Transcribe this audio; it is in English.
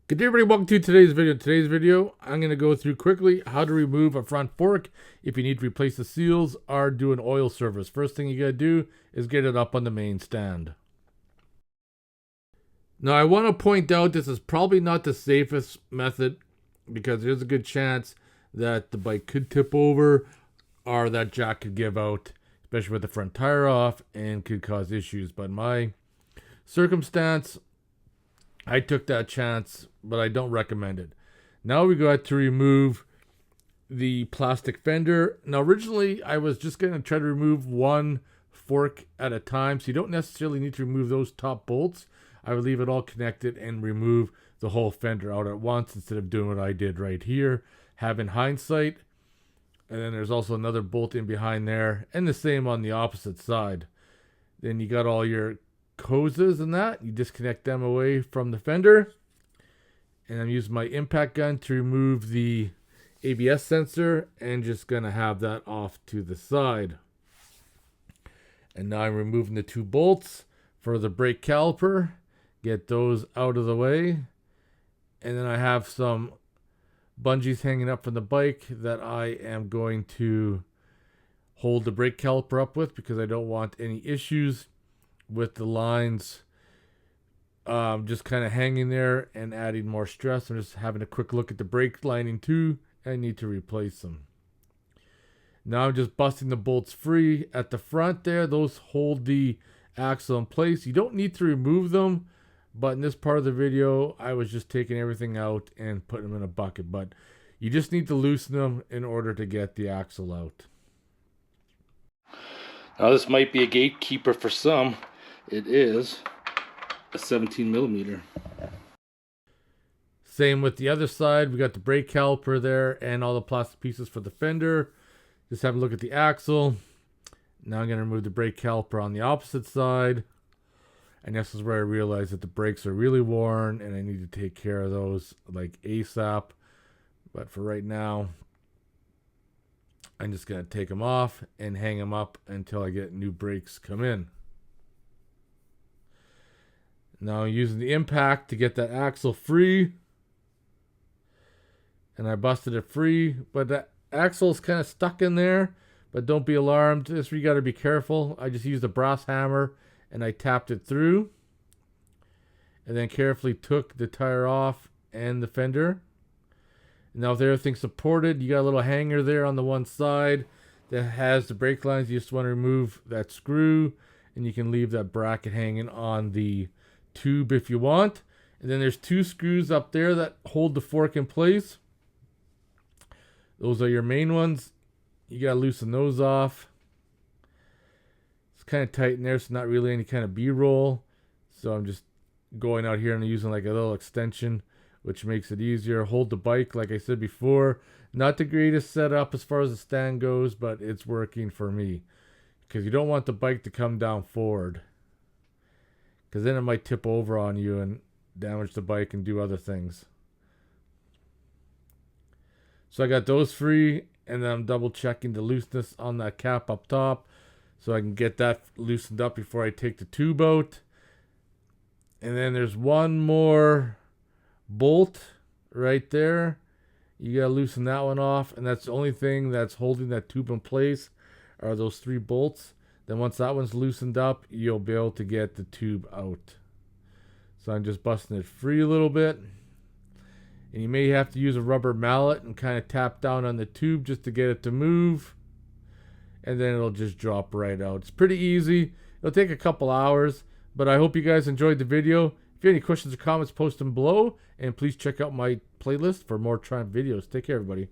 Good day everybody, welcome to today's video. Today's video, I'm going to go through quickly how to remove a front fork if you need to replace the seals or do an oil service. First thing you got to do is get it up on the main stand. Now I want to point out this is probably not the safest method because there's a good chance that the bike could tip over or that jack could give out, especially with the front tire off, and could cause issues. But in my circumstance, I took that chance, but I don't recommend it. Now we got to remove the plastic fender. Now originally I was just going to try to remove one fork at a time, so you don't necessarily need to remove those top bolts. I would leave it all connected and remove the whole fender out at once instead of doing what I did right here, having hindsight. And then there's also another bolt in behind there, and the same on the opposite side. Then you got all your hoses and that, you disconnect them away from the fender, and I'm using my impact gun to remove the ABS sensor and just gonna have that off to the side. And now I'm removing the two bolts for the brake caliper, get those out of the way, and then I have some bungees hanging up from the bike that I am going to hold the brake caliper up with because I don't want any issues with the lines just kind of hanging there and adding more stress. I'm just having a quick look at the brake lining too. I need to replace them. Now I'm just busting the bolts free at the front there. Those hold the axle in place. You don't need to remove them, but in this part of the video I was just taking everything out and putting them in a bucket. But you just need to loosen them in order to get the axle out. Now this might be a gatekeeper for some. It is a 17 millimeter. Same with the other side. We got the brake caliper there and all the plastic pieces for the fender. Just have a look at the axle. Now I'm going to remove the brake caliper on the opposite side. And this is where I realized that the brakes are really worn and I need to take care of those like ASAP. But for right now, I'm just going to take them off and hang them up until I get new brakes come in. Now I'm using the impact to get that axle free. And I busted it free, but that axle is kind of stuck in there. But don't be alarmed. This you got to be careful. I just used a brass hammer and I tapped it through. And then carefully took the tire off and the fender. Now with everything supported, you got a little hanger there on the one side that has the brake lines. You just want to remove that screw and you can leave that bracket hanging on the tube if you want. And then there's two screws up there that hold the fork in place. Those are your main ones. You got to loosen those off. It's kind of tight in there, so not really any kind of B-roll. So I'm just going out here and using like a little extension, which makes it easier. Hold the bike, like I said before. Not the greatest setup as far as the stand goes, but it's working for me. Because you don't want the bike to come down forward. Because then it might tip over on you and damage the bike and do other things. So I got those free, and then I'm double checking the looseness on that cap up top so I can get that loosened up before I take the tube out. And then there's one more bolt right there. You gotta loosen that one off, and that's the only thing that's holding that tube in place are those three bolts. Then once that one's loosened up, you'll be able to get the tube out. So I'm just busting it free a little bit. And you may have to use a rubber mallet and kind of tap down on the tube just to get it to move. And then it'll just drop right out. It's pretty easy. It'll take a couple hours, but I hope you guys enjoyed the video. If you have any questions or comments, post them below. And please check out my playlist for more Triump videos. Take care, everybody.